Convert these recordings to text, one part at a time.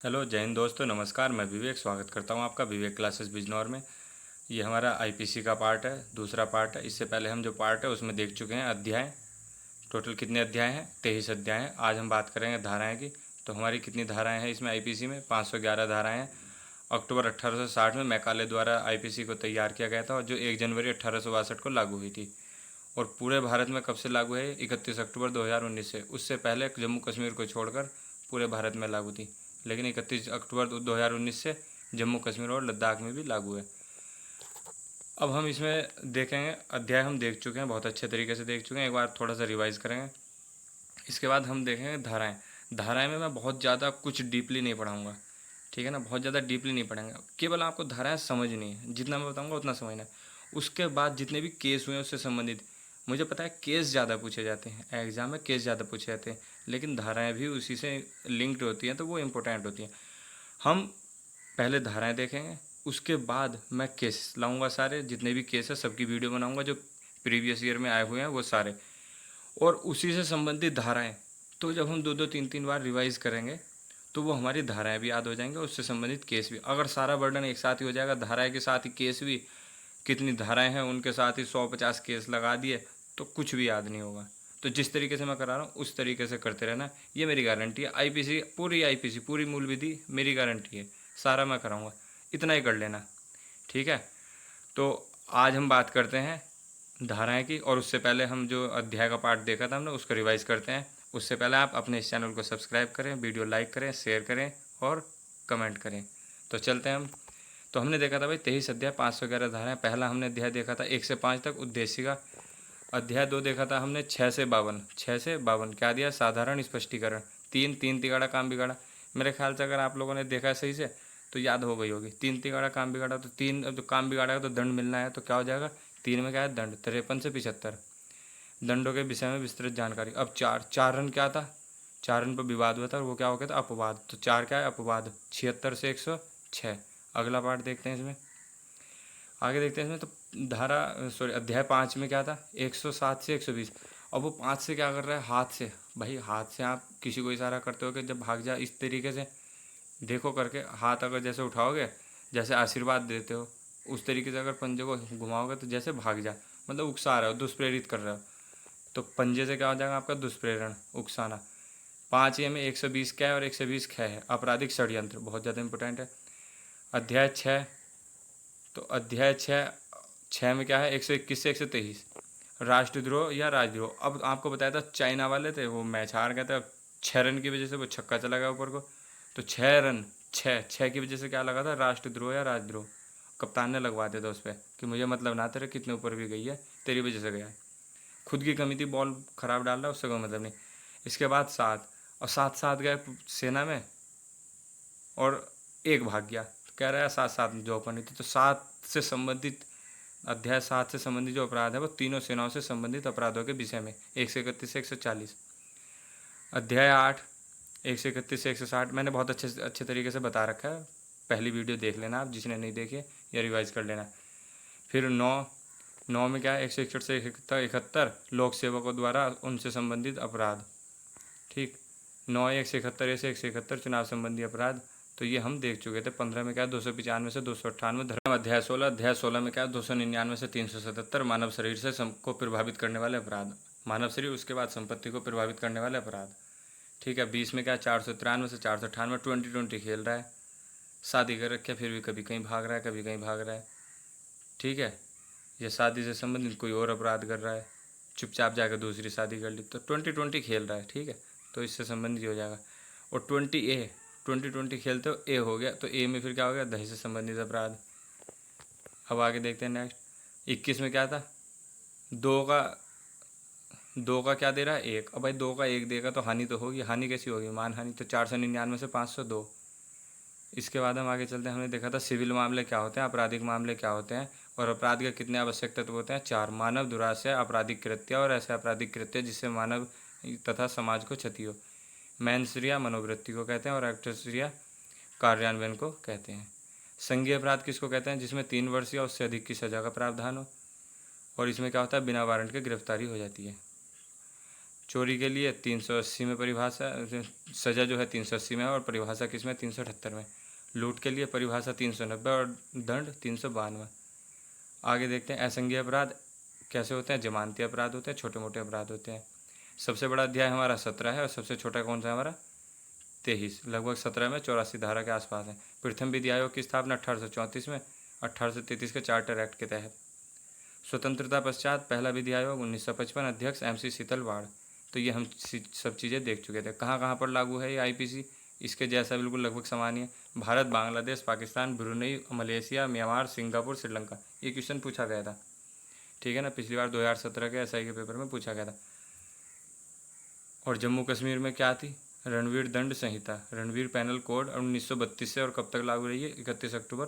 Hello जय हिंद दोस्तों, नमस्कार। मैं विवेक स्वागत करता हूं आपका विवेक क्लासेस बिजनौर में। ये हमारा आईपीसी का पार्ट है, दूसरा पार्ट है। इससे पहले हम जो पार्ट है उसमें देख चुके हैं अध्याय। टोटल कितने अध्याय हैं? 23 अध्याय हैं। आज हम बात करेंगे धाराएं की। तो हमारी कितनी धाराएं हैं इसमें आईपीसी में? 511 धाराएं हैं। अक्टूबर 1860 में मैकाले द्वारा आईपीसी को तैयार किया गया था और जो 1 जनवरी 1862 को लागू हुई थी। और पूरे भारत में कब से लागू है? 31 अक्टूबर 2019 से। उससे पहले जम्मू कश्मीर को छोड़कर पूरे भारत में लागू थी, लेकिन 31 अक्टूबर 2019 से जम्मू कश्मीर और लद्दाख में भी लागू है। अब हम इसमें देखेंगे, अध्याय हम देख चुके हैं, बहुत अच्छे तरीके से देख चुके हैं। एक बार थोड़ा सा रिवाइज करेंगे। इसके बाद हम देखेंगे धाराएं। धाराएं में मैं बहुत ज़्यादा कुछ डीपली नहीं पढ़ाऊँगा, ठीक है ना। बहुत ज़्यादा डीपली नहीं पढ़ेंगे, केवल आपको धाराएं समझनी है। जितना मैं बताऊँगा उतना समझना है। उसके बाद जितने भी केस हुए हैं उससे संबंधित, मुझे पता है केस ज़्यादा पूछे जाते हैं, एग्ज़ाम में केस ज़्यादा पूछे जाते हैं, लेकिन धाराएं भी उसी से लिंक्ड होती हैं, तो वो इम्पोर्टेंट होती हैं। हम पहले धाराएं देखेंगे, उसके बाद मैं केस लाऊंगा। सारे जितने भी केस है सबकी वीडियो बनाऊंगा, जो प्रीवियस ईयर में आए हुए हैं वो सारे, और उसी से संबंधित धाराएं। तो जब हम दो दो तीन तीन बार रिवाइज करेंगे तो वो हमारी धाराएं भी याद हो जाएंगे, उससे संबंधित केस भी। अगर सारा वर्णन एक साथ ही हो जाएगा, धाराएं के साथ ही केस भी, कितनी धाराएं हैं उनके साथ ही 150 केस लगा दिए, तो कुछ भी याद नहीं होगा। तो जिस तरीके से मैं करा रहा हूँ उस तरीके से करते रहना, ये मेरी गारंटी है। आईपीसी पूरी मूल विधि मेरी गारंटी है, सारा मैं कराऊंगा, इतना ही कर लेना, ठीक है। तो आज हम बात करते हैं धाराएं की, और उससे पहले हम जो अध्याय का पार्ट देखा था हमने उसको रिवाइज करते हैं। उससे पहले आप अपने इस चैनल को सब्सक्राइब करें, वीडियो लाइक करें, शेयर करें और कमेंट करें। तो चलते हैं हम। तो हमने देखा था भाई 23 अध्याय, 511 धाराएं। पहला हमने अध्याय देखा था 1 से 5 तक, उद्देशिका। अध्याय 2 देखा था हमने 6 से 52। 6 से 52 क्या दिया? साधारण स्पष्टीकरण। तीन तीन तिगाड़ा काम बिगाड़ा। मेरे ख्याल से अगर आप लोगों ने देखा है सही से तो याद हो गई होगी। तीन तिगाड़ा काम बिगाड़ा, तो तीन, अब तो काम बिगाड़ा है तो दंड मिलना है, तो क्या हो जाएगा? तीन में क्या है? दंड। 53 से 75 दंडों के विषय में विस्तृत जानकारी। अब चार रन क्या था? चार रन पर विवाद हुआ था और वो क्या हो गया था? अपवाद। तो चार क्या है? अपवाद। 76 से 106। अगला पार्ट देखते हैं इसमें, आगे देखते हैं इसमें। तो अध्याय 5 में क्या था? 107 से 120। अब वो 5 से क्या कर रहा है? हाथ से। भाई हाथ से आप किसी को इशारा करते हो कि जब भाग जा, इस तरीके से देखो करके, हाथ अगर जैसे उठाओगे, जैसे आशीर्वाद देते हो, उस तरीके से अगर पंजे को घुमाओगे तो जैसे भाग जा, मतलब उकसा रहे हो, दुष्प्रेरित कर रहे हो। तो पंजे से क्या हो जाएगा आपका? दुष्प्रेरण, उकसाना। 5 ए में 120 क्या है और 120 ख है? आपराधिक षड्यंत्र, बहुत ज़्यादा इंपॉर्टेंट है। अध्याय 6। तो अध्याय 6 में क्या है? 121 से 123 राष्ट्रद्रोह या राजद्रोह। अब आपको बताया था चाइना वाले थे, वो मैच हार गए थे। अब 6 रन की वजह से वो छक्का चला गया ऊपर को, तो 6 रन, छः की वजह से क्या लगा था? राष्ट्रद्रोह या राजद्रोह। कप्तान ने लगवा दिया था उस पर कि मुझे मतलब ना तेरे कितने ऊपर भी गई है, तेरी वजह से गया है। खुद की कमी थी, बॉल खराब डाल रहा है, उससे कोई मतलब नहीं। इसके बाद 7, और 7 गए सेना में और एक भाग गया, तो कह रहा है 7 जो अपनी थी। तो 7 से संबंधित, अध्याय 7 से संबंधित जो अपराध है वो तीनों सेनाओं से संबंधित अपराधों के विषय में। 131 से 140। अध्याय 8, 131 से 160 मैंने बहुत अच्छे तरीके से बता रखा है, पहली वीडियो देख लेना आप, जिसने नहीं देखे, या रिवाइज कर लेना। फिर 9 में क्या है? 161 से 71 लोक सेवकों द्वारा उनसे संबंधित अपराध, ठीक। 9 से 171 चुनाव संबंधी अपराध, तो ये हम देख चुके थे। 15 में क्या है? 295 से 298 धर्म। अध्याय 16 में क्या है? 299 से 377 मानव शरीर से को प्रभावित करने वाले अपराध। मानव शरीर, उसके बाद संपत्ति को प्रभावित करने वाले अपराध, ठीक है। 20 में क्या है? 493 से 498 20 खेल रहा है, शादी कर रखे फिर भी कभी कहीं भाग रहा है, कभी कहीं भाग रहा है, ठीक है। ये शादी से संबंधित कोई और अपराध कर रहा है, चुपचाप जाकर दूसरी शादी कर ली, तो 20 खेल रहा है, ठीक है। तो इससे संबंधित हो जाएगा। और 20 खेलते हो, ए हो गया, तो ए में फिर क्या हो गया? दही से संबंधित अपराध। अब आगे देखते हैं नेक्स्ट। 21 में क्या था? दो का क्या दे रहा है? 1। अब भाई 2 का 1 देगा तो हानि तो होगी, हानि कैसी होगी? मान हानि। तो 499 से 502। इसके बाद हम आगे चलते हैं। हमने देखा था सिविल मामले क्या होते हैं, आपराधिक मामले क्या होते हैं, और अपराध के कितने आवश्यक तत्व होते हैं? 4। मानव दुराशय, आपराधिक कृत्य और ऐसे आपराधिक कृत्य जिससे मानव तथा समाज को क्षति हो। मैनस्रिया मनोवृत्ति को कहते हैं और एक्टस्रिया कार्यान्वयन को कहते हैं। संघीय अपराध किसको कहते हैं? जिसमें 3 वर्ष या उससे अधिक की सजा का प्रावधान हो, और इसमें क्या होता है? बिना वारंट के गिरफ्तारी हो जाती है। चोरी के लिए 380 में परिभाषा, सज़ा जो है 380 में है और परिभाषा किस में 378 में। लूट के लिए परिभाषा 390 और दंड 392। आगे देखते हैं असंज्ञेय अपराध कैसे होते हैं। जमानती अपराध होते हैं, छोटे मोटे अपराध होते हैं। सबसे बड़ा अध्याय हमारा 17 है और सबसे छोटा कौन सा है हमारा 23। लगभग 17 में 84 धारा के आसपास है। प्रथम विधि आयोग की स्थापना 1834 में 1833 के चार्टर एक्ट के तहत। स्वतंत्रता पश्चात पहला विधि आयोग 1955, अध्यक्ष MC शीतलवाड़। तो ये हम सब चीज़ें देख चुके थे। कहाँ कहाँ पर लागू है ये IPC, इसके जैसा बिल्कुल लगभग समान ही है। Bharat, Bangladesh, Pakistan, Brunei, Malaysia, Myanmar, Singapore, Sri Lanka. ये क्वेश्चन पूछा गया था, ठीक है ना, पिछली बार 2017 के SI के पेपर में पूछा गया था। और जम्मू कश्मीर में क्या थी, रणवीर दंड संहिता, रणवीर पैनल कोड 1932 से, और कब तक लागू रही है 31 अक्टूबर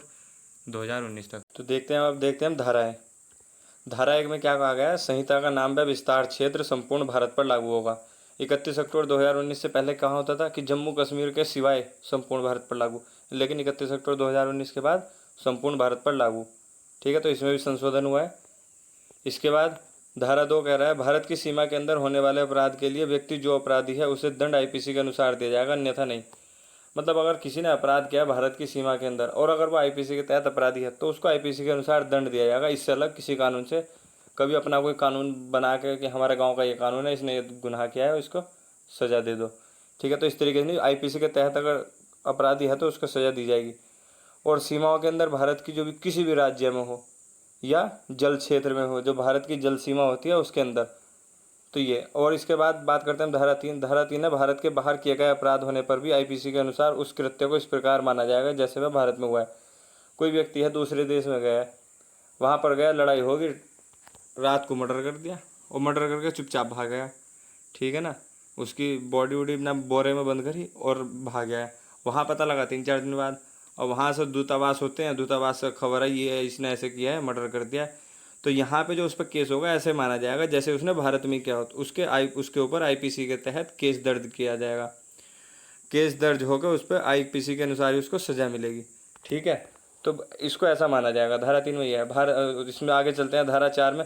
2019 तक। तो देखते हैं, अब देखते हैं हम धाराएं। धारा 1 में क्या कहा गया है, संहिता का नाम व विस्तार क्षेत्र संपूर्ण भारत पर लागू होगा। 31 अक्टूबर 2019 से पहले कहाँ होता था कि जम्मू कश्मीर के सिवाय संपूर्ण भारत पर लागू, लेकिन 31 अक्टूबर 2019 के बाद संपूर्ण भारत पर लागू, ठीक है। तो इसमें भी संशोधन हुआ है। इसके बाद धारा 2 कह रहा है, भारत की सीमा के अंदर होने वाले अपराध के लिए व्यक्ति जो अपराधी है उसे दंड IPC के अनुसार दिया जाएगा, अन्यथा नहीं। मतलब अगर किसी ने अपराध किया भारत की सीमा के अंदर और अगर वो IPC के तहत अपराधी है तो उसको IPC के अनुसार दंड दिया जाएगा। इससे अलग किसी कानून से कभी अपना कोई कानून बना के कि हमारे गांव का ये कानून है, इसने ये गुनाह किया है, इसको सज़ा दे दो, ठीक है। तो इस तरीके से नहीं, IPC के तहत अगर अपराधी है तो उसको सज़ा दी जाएगी। और सीमाओं के अंदर भारत की जो भी किसी भी राज्य में हो या जल क्षेत्र में हो, जो भारत की जल सीमा होती है उसके अंदर, तो ये। और इसके बाद बात करते हैं धारा 3। धारा 3 है, भारत के बाहर किए गए अपराध होने पर भी IPC के अनुसार उस कृत्य को इस प्रकार माना जाएगा जैसे वह भारत में हुआ है। कोई व्यक्ति है दूसरे देश में गया है, वहाँ पर गया, लड़ाई होगी, रात को मर्डर कर दिया और मर्डर करके चुपचाप भाग गया, ठीक है ना, उसकी बॉडी वॉडी ना बोरे में बंद करी और भाग गया है। वहाँ पता लगा 3-4 दिन बाद, और वहाँ से दूतावास होते हैं, दूतावास से खबर आई है इसने ऐसे किया है, मर्डर कर दिया है, तो यहाँ पे जो उस पर केस होगा ऐसे माना जाएगा जैसे उसने भारत में किया हो। तो उसके ऊपर IPC के तहत केस दर्ज किया जाएगा। केस दर्ज होकर उस पर IPC के अनुसार ही उसको सज़ा मिलेगी, ठीक है। तो इसको ऐसा माना जाएगा। धारा 3 में यह है। इसमें आगे चलते हैं। धारा 4 में,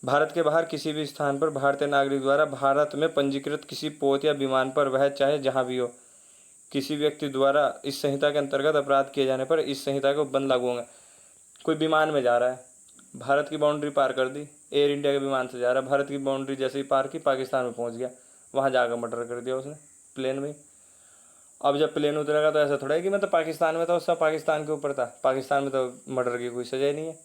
भारत के बाहर किसी भी स्थान पर भारतीय नागरिक द्वारा भारत में पंजीकृत किसी पोत या विमान पर, वह चाहे जहाँ भी हो, किसी व्यक्ति द्वारा इस संहिता के अंतर्गत अपराध किए जाने पर इस संहिता को बंद लागू होंगे। कोई विमान में जा रहा है, भारत की बाउंड्री पार कर दी, एयर इंडिया के विमान से जा रहा है, भारत की बाउंड्री जैसे ही पार की पाकिस्तान में पहुंच गया, वहाँ जाकर मर्डर कर दिया उसने प्लेन में। अब जब प्लेन उतरेगा तो ऐसा थोड़ा है कि मैं तो पाकिस्तान में था, उसका पाकिस्तान के ऊपर था, पाकिस्तान में तो मर्डर की कोई सजा नहीं है,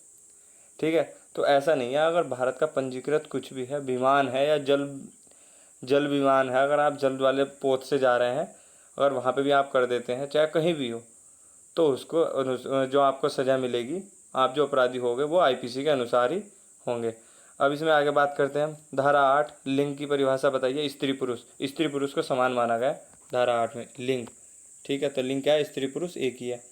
ठीक है। तो ऐसा नहीं है। अगर भारत का पंजीकृत कुछ भी है, विमान है या जल विमान है, अगर आप जल वाले पोत से जा रहे हैं, अगर वहाँ पे भी आप कर देते हैं, चाहे कहीं भी हो, तो उसको जो आपको सज़ा मिलेगी, आप जो अपराधी होंगे वो IPC के अनुसार ही होंगे। अब इसमें आगे बात करते हैं हम। धारा 8, लिंग की परिभाषा बताइए। स्त्री पुरुष, स्त्री पुरुष को समान माना गया धारा 8 में। लिंग, ठीक है, तो लिंग क्या है, स्त्री पुरुष एक ही है।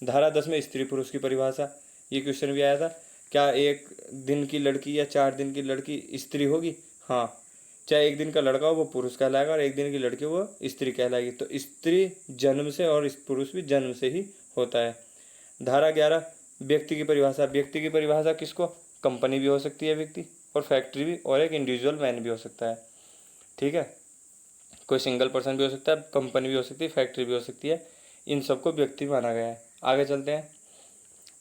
धारा 10 में स्त्री पुरुष की परिभाषा, ये क्वेश्चन भी आया था, क्या 1 दिन की लड़की या 4 दिन की लड़की स्त्री होगी? हाँ, चाहे 1 दिन का लड़का हो वो पुरुष कहलाएगा और 1 दिन की लड़की वो स्त्री कहलाएगी। तो स्त्री जन्म से और पुरुष भी जन्म से ही होता है। धारा 11, व्यक्ति की परिभाषा। व्यक्ति की परिभाषा किसको, कंपनी भी हो सकती है व्यक्ति, और फैक्ट्री भी, और एक इंडिविजुअल मैन भी हो सकता है, ठीक है। कोई सिंगल पर्सन भी हो सकता है, कंपनी भी हो सकती है, फैक्ट्री भी हो सकती है, इन सबको व्यक्ति माना गया है। आगे चलते हैं।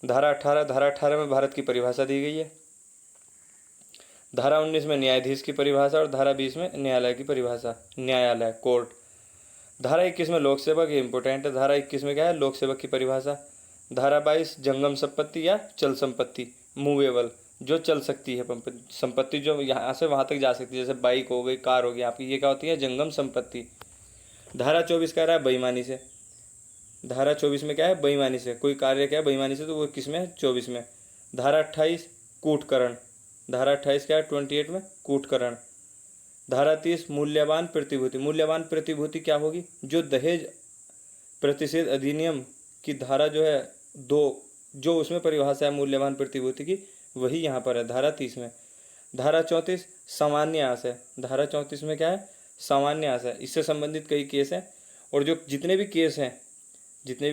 धारा 18, धारा 18 में भारत की परिभाषा दी गई है। धारा 19 में न्यायाधीश की परिभाषा और धारा 20 में न्यायालय की परिभाषा, न्यायालय, कोर्ट। धारा 21 में लोक सेवक, ये इंपॉर्टेंट है। धारा 21 में क्या है, लोक सेवक की परिभाषा। धारा 22, जंगम संपत्ति या चल संपत्ति, मूवेबल, जो चल सकती है संपत्ति, जो यहाँ से वहाँ तक जा सकती है, जैसे बाइक हो गई, कार हो गई आपकी, ये क्या होती है, जंगम संपत्ति। धारा 24 कह रहा है बेईमानी से। धारा 24 में क्या है, बेईमानी से, कोई कार्य क्या है बेईमानी से, तो वो किस में है, 24 में। धारा 28, कूटकरण। धारा 28 क्या है, 28 में, कूटकरण। धारा 30, मूल्यवान प्रतिभूति। मूल्यवान प्रतिभूति क्या होगी, जो दहेज प्रतिषेध अधिनियम की धारा जो है 2, जो उसमें परिभाषा है मूल्यवान प्रतिभूति की, वही यहाँ पर है धारा 30 में। धारा 34, सामान्य आशय। धारा 34 में क्या है, सामान्य आशय, इससे संबंधित कई केस हैं, और जो जितने भी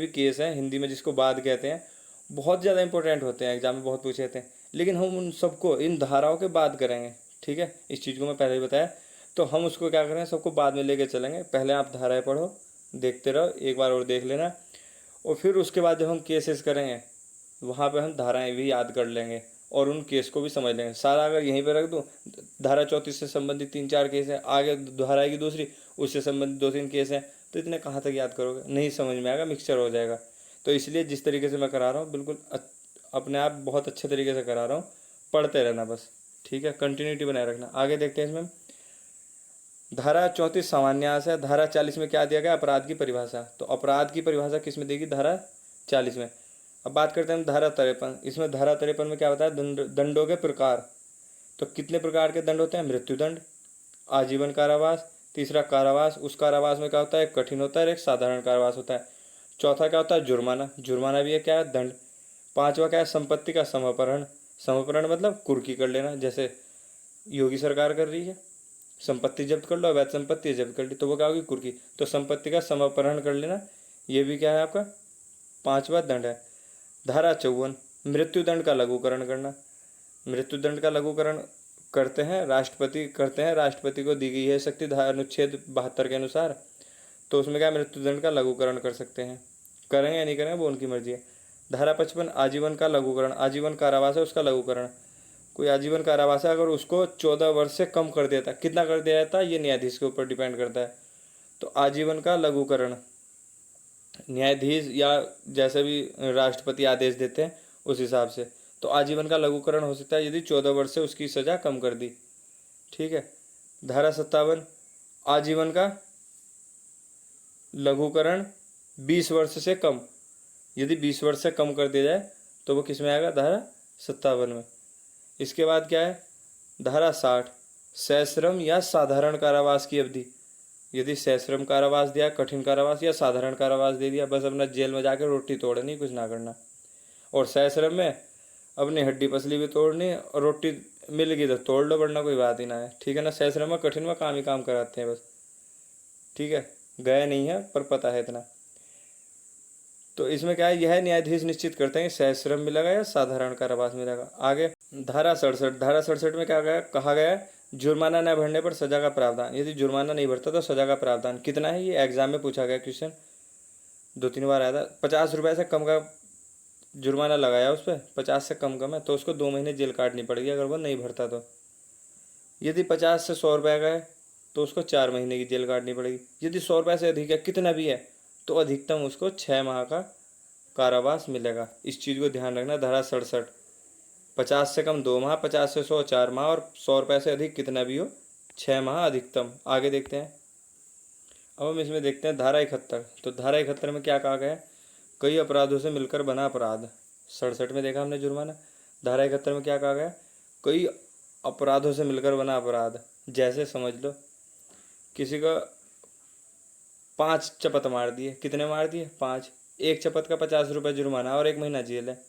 केस हैं हिंदी में जिसको वाद कहते हैं, बहुत ज़्यादा इंपॉर्टेंट होते हैं, एग्जाम में बहुत पूछे जाते हैं, लेकिन हम उन सबको इन धाराओं के बाद करेंगे, ठीक है। इस चीज़ को मैं पहले ही बताया। तो हम उसको क्या करें, सबको बाद में लेके चलेंगे। पहले आप धाराएं पढ़ो, देखते रहो, एक बार और देख लेना, और फिर उसके बाद जब हम केसेस करेंगे वहाँ पे हम धाराएं भी याद कर लेंगे और उन केस को भी समझ लेंगे। सारा अगर यहीं पे रख दूँ, धारा 34 से संबंधित 3-4 केस हैं, आगे धारा आएगी दूसरी, उससे संबंधित 2-3 केस हैं, तो इतने कहाँ तक याद करोगे, नहीं समझ में आएगा, मिक्सचर हो जाएगा। तो इसलिए जिस तरीके से मैं करा रहा हूँ बिल्कुल अपने आप बहुत अच्छे तरीके से करा रहा हूँ, पढ़ते रहना बस, ठीक है, कंटिन्यूटी बनाए रखना। आगे देखते हैं इसमें। धारा 34 सामान्यास है। धारा 40 में क्या दिया गया, अपराध की परिभाषा। तो अपराध की परिभाषा किस में देगी, धारा 40 में। अब बात करते हैं धारा 53। इसमें धारा 53 में क्या बताया, दंडों के प्रकार। तो कितने प्रकार के दंड होते हैं, मृत्युदंड, आजीवन कारावास, तीसरा कारावास, उस कारावास में क्या होता है, एक कठिन होता है, एक साधारण कारावास होता है। चौथा क्या होता है, जुर्माना, जुर्माना भी है क्या है, दंड। पांचवा क्या है, संपत्ति का समापहरण। समापहरण मतलब कुर्की कर लेना, जैसे योगी सरकार कर रही है, संपत्ति जब्त कर लो, अवैध संपत्ति जब्त कर ली, तो वो क्या होगी, कुर्की। तो संपत्ति का समापहरण कर लेना, ये भी क्या है आपका 5वां दंड है। धारा 54 मृत्युदंड का लघुकरण करना। मृत्युदंड का लघुकरण करते हैं राष्ट्रपति को दी गई है शक्ति, अनुच्छेद 72 के अनुसार। तो उसमें क्या मृत्युदंड का लघुकरण कर सकते हैं, करेंगे या नहीं करेंगे वो उनकी मर्जी है। धारा 55 आजीवन का लघुकरण। आजीवन कारावास है, उसका लघुकरण। कोई आजीवन कारावास है, अगर उसको 14 वर्ष से कम कर दिया था, कितना कर दिया जाता है, ये न्यायाधीश के ऊपर डिपेंड करता है। तो आजीवन का लघुकरण न्यायाधीश या जैसे भी राष्ट्रपति आदेश देते हैं उस हिसाब से, तो आजीवन का लघुकरण हो सकता है यदि 14 वर्ष से उसकी सजा कम कर दी, ठीक है। धारा 57 आजीवन का लघुकरण 20 वर्ष से कम, यदि 20 वर्ष से कम कर दिया जाए तो वो किस में आएगा, धारा 57 में। इसके बाद क्या है, धारा 60 सश्रम या साधारण कारावास की अवधि। यदि सश्रम कारावास दिया, कठिन कारावास या साधारण कारावास दे दिया, बस अपना जेल में जाकर रोटी तोड़नी, कुछ ना करना। और सश्रम में अपनी हड्डी पसली भी तोड़नी, और रोटी मिल गई तो तोड़ लो, वरना कोई बात ही ना है, ठीक है ना। सश्रम में कठिन में काम ही काम कराते हैं बस, ठीक है, गए नहीं है पर पता है इतना। तो इसमें क्या है, यह न्यायाधीश निश्चित करते हैं कि सश्रम मिलेगा या साधारण कारावास मिलेगा। आगे धारा 67। धारा 67 में क्या कहा गया है, जुर्माना न भरने पर सजा का प्रावधान। यदि जुर्माना नहीं भरता तो सजा का प्रावधान कितना है, ये एग्जाम में पूछा गया क्वेश्चन, 2-3 बार आया था। 50 रुपये से कम का जुर्माना लगाया उस पर, 50 से कम है तो उसको 2 महीने जेल काटनी पड़ेगी अगर वो नहीं भरता तो। यदि 50 से 100 रुपये का है तो उसको 4 महीने की जेल काटनी पड़ेगी। यदि 100 रुपये से अधिक है, कितना भी है, तो अधिकतम उसको 6 माह का कारावास मिलेगा। इस चीज़ को ध्यान रखना। धारा 67 50 से कम 2 माह, 50 से 100 4 माह, और 100 रुपये से अधिक कितना भी हो 6 माह अधिकतम। आगे देखते हैं। अब हम इसमें देखते हैं धारा 71। तो धारा 71 में क्या कहा गया है, कई अपराधों से मिलकर बना अपराध। 67 में देखा हमने जुर्माना, धारा 71 में क्या कहा गया, कई अपराधों से मिलकर बना अपराध। जैसे समझ लो किसी का 5 चपत मार दिए, कितने मार दिए, 5, एक चपत का 50 रुपये जुर्माना और 1 महीना जेल है।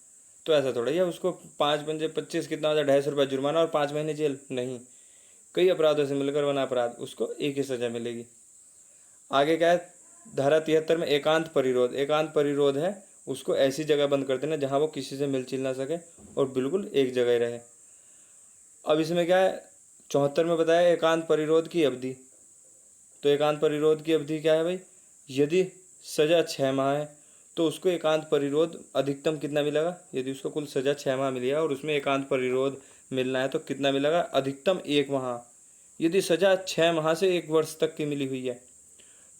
तो ऐसा थोड़ा ही है, उसको 5 पंजे 25 कितना हो जाए, 250 रुपये जुर्माना और 5 महीने जेल, नहीं। कई अपराधों से मिलकर बना अपराध, उसको एक ही सजा मिलेगी। आगे क्या है, धारा 73 में एकांत परिरोध। एकांत परिरोध है, उसको ऐसी जगह बंद कर देना जहाँ वो किसी से मिल चिल ना सके और बिल्कुल एक जगह ही रहे। अब इसमें क्या है, 74 में बताया एकांत परिरोध की अवधि। तो एकांत परिरोध की अवधि क्या है भाई, यदि सजा 6 माह है तो उसको एकांत परिरोध अधिकतम कितना मिलेगा, यदि उसको कुल सजा 6 माह मिली है और उसमें एकांत परिरोध मिलना है तो कितना मिलेगा, अधिकतम 1 माह। यदि सजा 6 माह से 1 वर्ष तक की मिली हुई है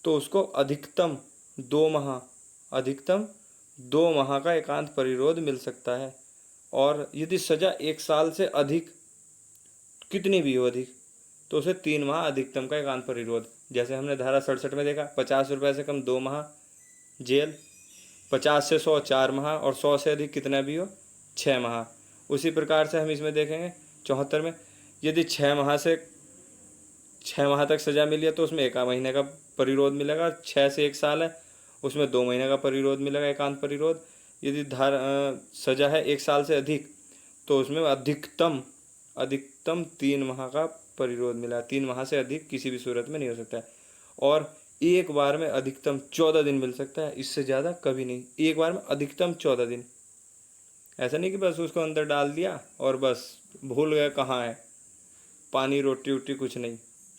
तो उसको अधिकतम 2 माह, अधिकतम 2 माह का एकांत परिरोध मिल सकता है। और यदि सजा 1 साल से अधिक, कितनी भी हो अधिक, तो उसे 3 माह अधिकतम का एकांत परिरोध। जैसे हमने धारा 67 में देखा, 50 रुपये से कम 2 माह जेल, 50 से 100 4 माह, और 100 से अधिक कितना भी हो 6 माह। उसी प्रकार से हम इसमें देखेंगे 74 में, यदि 6 माह तक सजा मिली है तो उसमें 1 महीने का परिरोध मिलेगा। 6 से 1 साल है, उसमें 2 महीने का परिरोध मिलेगा, एकांत परिरोध। यदि सजा है 1 साल से अधिक तो उसमें अधिकतम 3 माह का परिरोध मिला। 3 माह से अधिक किसी भी सूरत में नहीं हो सकता है। और एक बार में अधिकतम 14 दिन मिल सकता है, इससे ज़्यादा कभी नहीं। एक बार में अधिकतम 14 दिन। ऐसा नहीं कि बस उसको अंदर डाल दिया और बस भूल गए कहाँ है, पानी रोटी वोटी कुछ नहीं,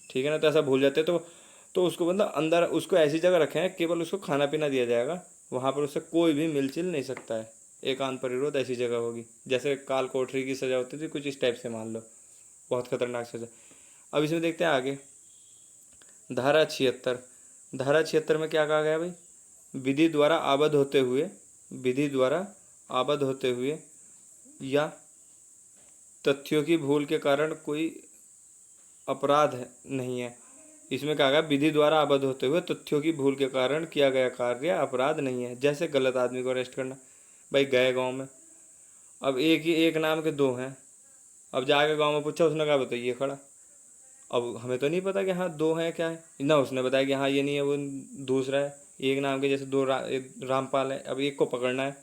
ठीक है ना। तो ऐसा भूल जाते तो उसको मतलब अंदर उसको ऐसी जगह रखें केवल उसको खाना पीना दिया जाएगा, वहाँ पर उससे कोई भी मिलचिल नहीं सकता है। एकांत परिरोध ऐसी जगह होगी, जैसे काल कोठरी की सजा होती थी कुछ इस टाइप से मान लो, बहुत खतरनाक सजा। अब इसमें देखते हैं आगे धारा 76। धारा 76 में क्या कहा गया भाई, विधि द्वारा आबद्ध होते हुए, विधि द्वारा आबद्ध होते हुए या तथ्यों की भूल के कारण कोई अपराध नहीं है। इसमें कहा गया विधि द्वारा आबद्ध होते हुए तथ्यों की भूल के कारण किया गया कार्य अपराध नहीं है। जैसे गलत आदमी को अरेस्ट करना, भाई गए गांव में, अब एक नाम के दो हैं, अब जाके गांव में पूछा, उसने कहा बताइए खड़ा, अब हमें तो नहीं पता कि हाँ दो हैं क्या है ना, उसने बताया कि हाँ ये नहीं है वो दूसरा है। एक नाम के जैसे दो एक रामपाल है, अब एक को पकड़ना है,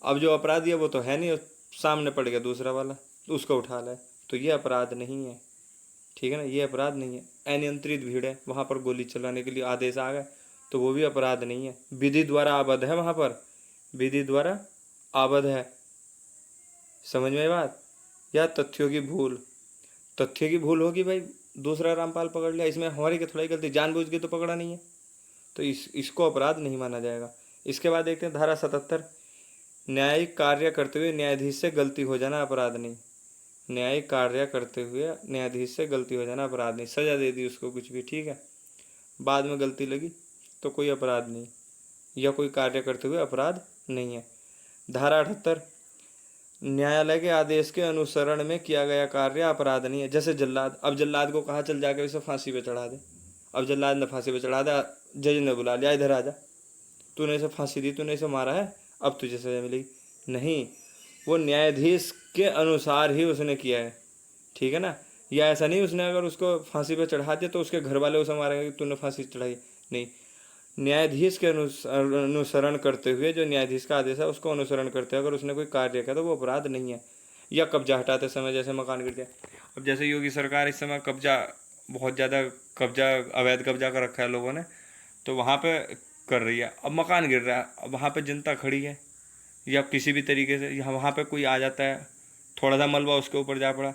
अब जो अपराधी है वो तो है नहीं, सामने पड़ गया दूसरा वाला तो उसको उठा लाए, तो ये अपराध नहीं है। ठीक है ना, ये अपराध नहीं है। अनियंत्रित भीड़ है, वहाँ पर गोली चलाने के लिए आदेश आ गए तो वो भी अपराध नहीं है। विधि द्वारा आबद्ध है, वहाँ पर विधि द्वारा आबद्ध है, समझ में बात। या तथ्यों की भूल, तथ्य की भूल होगी भाई, दूसरा रामपाल पकड़ लिया, इसमें हमारी थोड़ा ही गलती, जानबूझ के तो पकड़ा नहीं है, तो इसको अपराध नहीं माना जाएगा। इसके बाद देखते हैं धारा 77। न्यायिक कार्य करते हुए न्यायाधीश से गलती हो जाना अपराध नहीं। न्यायिक कार्य करते हुए न्यायाधीश से गलती हो जाना अपराध नहीं, सजा दे दी उसको कुछ भी, ठीक है, बाद में गलती लगी तो कोई अपराध नहीं, या कोई कार्य करते हुए अपराध नहीं है। धारा 78। न्यायालय के आदेश के अनुसरण में किया गया कार्य अपराध नहीं है। जैसे जल्लाद, अब जल्लाद को कहा चल जाकर इसे फांसी पे चढ़ा दे, अब जल्लाद ने फांसी पे चढ़ा दिया, जज ने बुला लिया इधर आजा, तूने इसे फांसी दी, तूने इसे मारा है, अब तुझे सजा मिलेगी, नहीं, वो न्यायाधीश के अनुसार ही उसने किया है, ठीक है ना। या ऐसा नहीं उसने अगर उसको फांसी पे चढ़ा दिया तो उसके घर वाले उसे मारेंगे कि तूने फांसी चढ़ाई, नहीं, न्यायाधीश के अनुसरण करते हुए, जो न्यायाधीश का आदेश है उसको अनुसरण करते हुए अगर उसने कोई कार्य किया तो वो अपराध नहीं है। या कब्जा हटाते समय, जैसे मकान गिर गया, अब जैसे योगी सरकार इस समय कब्जा, बहुत ज़्यादा कब्जा, अवैध कब्जा कर रखा है लोगों ने, तो वहाँ पे कर रही है, अब मकान गिर रहा है, अब वहाँ पे जनता खड़ी है, या किसी भी तरीके से वहाँ पे कोई आ जाता है, थोड़ा सा मलबा उसके ऊपर जा पड़ा,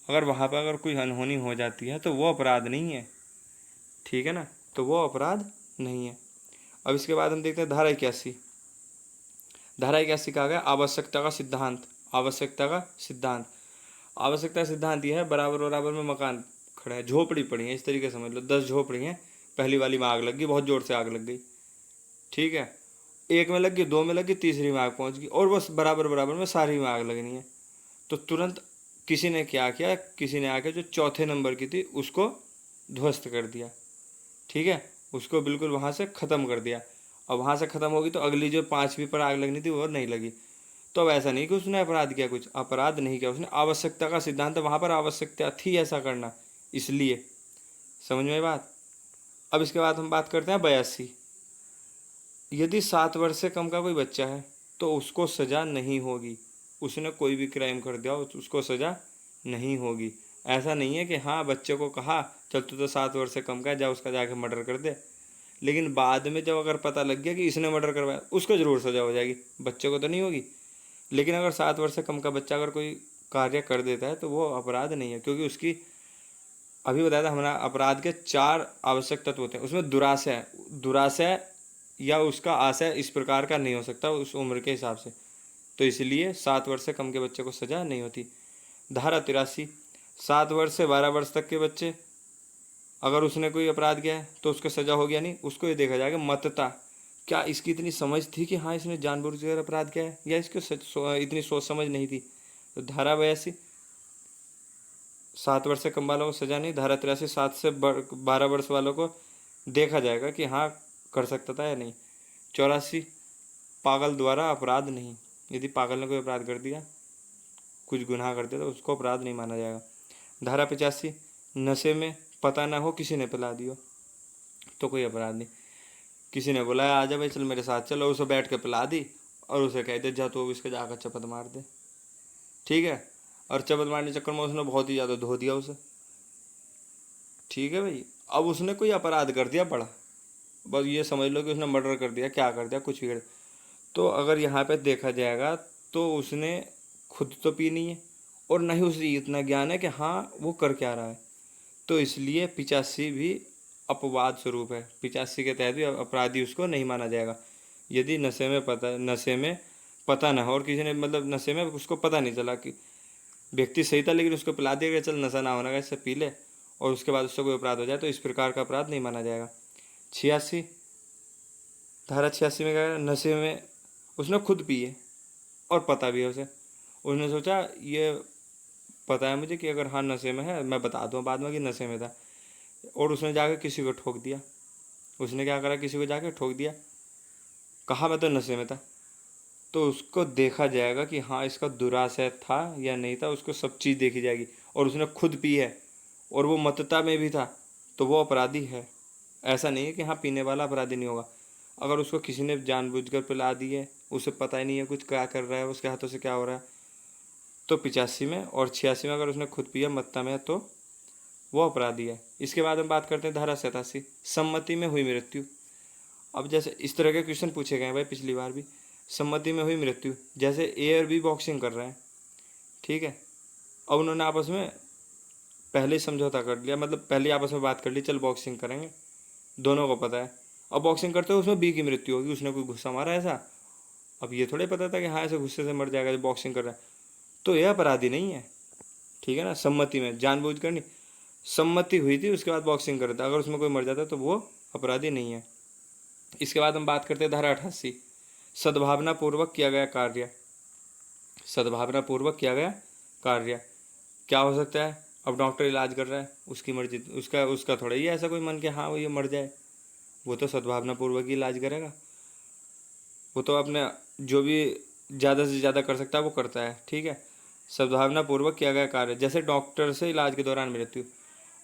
अगर वहाँ पर अगर कोई अनहोनी हो जाती है तो वो अपराध नहीं है, ठीक है ना, तो वो अपराध नहीं है। अब इसके बाद हम देखते हैं धारा 81। धारा 81 कहा गया आवश्यकता का सिद्धांत। आवश्यकता का सिद्धांत, आवश्यकता सिद्धांत यह है, बराबर बराबर में मकान खड़े हैं, झोपड़ी पड़ी है, इस तरीके समझ लो, 10 झोपड़ी हैं, पहली वाली में आग लग गई, बहुत जोर से आग लग गई, ठीक है, एक में लग गई, दो में लग गई, तीसरी में आग पहुंच गई, और बस बराबर बराबर में सारी में आग लगनी है, तो तुरंत किसी ने क्या किया, किसी ने आके जो चौथे नंबर की थी उसको ध्वस्त कर दिया, ठीक है, उसको बिल्कुल वहाँ से ख़त्म कर दिया। अब वहाँ से ख़त्म होगी तो अगली जो 5वीं पर आग लगनी थी वो नहीं लगी, तो अब ऐसा नहीं कि उसने अपराध किया, कुछ अपराध नहीं किया उसने, आवश्यकता का सिद्धांत, वहाँ पर आवश्यकता थी ऐसा करना, इसलिए, समझ में बात। अब इसके बाद हम बात करते हैं 82। यदि 7 वर्ष से कम का कोई बच्चा है तो उसको सज़ा नहीं होगी, उसने कोई भी क्राइम कर दिया उसको सज़ा नहीं होगी। ऐसा नहीं है कि हाँ बच्चे को कहा चल तू तो 7 वर्ष से कम का है, जा उसका जाके मर्डर कर दे, लेकिन बाद में जब अगर पता लग गया कि इसने मर्डर करवाया उसको ज़रूर सज़ा हो जाएगी, बच्चे को तो नहीं होगी। लेकिन अगर 7 वर्ष से कम का बच्चा अगर कोई कार्य कर देता है तो वो अपराध नहीं है, क्योंकि उसकी, अभी बताया था हमारा, अपराध के 4 आवश्यक तत्व होते हैं, उसमें दुराशय, दुराशय या उसका आशय इस प्रकार का नहीं हो सकता उस उम्र के हिसाब से, तो इसलिए 7 वर्ष से कम के बच्चे को सज़ा नहीं होती। धारा 83। 7 वर्ष से 12 वर्ष तक के बच्चे अगर उसने कोई अपराध किया है तो उसको सज़ा हो गया नहीं, उसको ये देखा जाएगा मतता, क्या इसकी इतनी समझ थी कि हाँ इसने जानबूझकर अपराध किया है, या इसको इतनी सोच समझ नहीं थी। तो धारा 82 7 वर्ष से कम वालों को सज़ा नहीं। धारा 83 7 से 12 वर्ष वालों को देखा जाएगा कि हाँ कर सकता था या नहीं। 84 पागल द्वारा अपराध नहीं, यदि पागल ने कोई अपराध कर दिया, कुछ गुनाह कर दिया तो उसको अपराध नहीं माना जाएगा। धारा 85 नशे में पता ना हो किसी ने पिला दियो तो कोई अपराध नहीं, किसी ने बुलाया आजा भाई चल मेरे साथ चलो, उसे बैठ के पिला दी और उसे कह दे जा तो इसके जाकर चपत मार दे, ठीक है, और चपत मारने चक्कर में उसने बहुत ही ज़्यादा धो दिया उसे, ठीक है भाई, अब उसने कोई अपराध कर दिया बड़ा, बस ये समझ लो कि उसने मर्डर कर दिया, क्या कर दिया, कुछ भी कर, तो अगर यहाँ पे देखा जाएगा तो उसने खुद तो पी नहीं है और ना ही उसे इतना ज्ञान है कि हाँ वो कर क्या रहा है, तो इसलिए 85 भी अपवाद स्वरूप है। 85 के तहत भी अपराधी उसको नहीं माना जाएगा यदि नशे में पता ना हो और किसी ने मतलब नशे में उसको पता नहीं चला कि व्यक्ति सही था लेकिन उसको पिला दिया गया, चल नशा ना होना का इससे पी ले, और उसके बाद उससे कोई अपराध हो जाए तो इस प्रकार का अपराध नहीं माना जाएगा। 86 धारा 86 में क्या है, नशे में उसने खुद पिए और पता भी है उसे, उसने सोचा ये पता है मुझे कि अगर हाँ नशे में है, मैं बता दूँ बाद में कि नशे में था, और उसने जाकर किसी को ठोक दिया। उसने क्या करा, किसी को जाके ठोक दिया, कहा मैं तो नशे में था, तो उसको देखा जाएगा कि हाँ इसका दुराशय था या नहीं था, उसको सब चीज़ देखी जाएगी। और उसने खुद पी है और वो मतता में भी था तो वो अपराधी है। ऐसा नहीं है कि हाँ पीने वाला अपराधी नहीं होगा। अगर उसको किसी ने जानबूझकर पिला दी है, उसे पता ही नहीं है कुछ क्या कर रहा है, उसके हाथों से क्या हो रहा है, तो 85 में, और 86 में अगर उसने खुद पिया मत्ता में तो वो अपराधी है। इसके बाद हम बात करते हैं धारा 87 सम्मति में हुई मृत्यु। अब जैसे इस तरह के क्वेश्चन पूछे गए हैं भाई पिछली बार भी। सम्मति में हुई मृत्यु, जैसे ए और बी बॉक्सिंग कर रहे हैं, ठीक है, अब उन्होंने आपस में पहले ही समझौता कर लिया, मतलब पहले आपस में बात कर ली चल बॉक्सिंग करेंगे, दोनों को पता है। अब बॉक्सिंग करते हुए उसमें बी की मृत्यु होगी, उसने कोई गुस्सा मारा ऐसा, अब ये थोड़े पता था कि हाँ ऐसे गुस्से से मर जाएगा जब बॉक्सिंग कर रहा है, तो यह अपराधी नहीं है, ठीक है ना। सम्मति में जानबूझ कर नहीं, सम्मति हुई थी उसके बाद बॉक्सिंग कर रहा था, अगर उसमें कोई मर जाता तो वो अपराधी नहीं है। इसके बाद हम बात करते हैं धारा 88 सद्भावना पूर्वक किया गया कार्य। सद्भावना पूर्वक किया गया कार्य क्या हो सकता है, अब डॉक्टर इलाज कर रहा है, उसकी मर्जी, उसका उसका थोड़ा ही ऐसा कोई मन के हाँ वो ये मर जाए, वो तो सद्भावना पूर्वक ही इलाज करेगा, वो तो अपने जो भी ज़्यादा से ज़्यादा कर सकता है वो करता है, ठीक है। सद्भावना पूर्वक किया गया कार्य, जैसे डॉक्टर से इलाज के दौरान मृत्यु।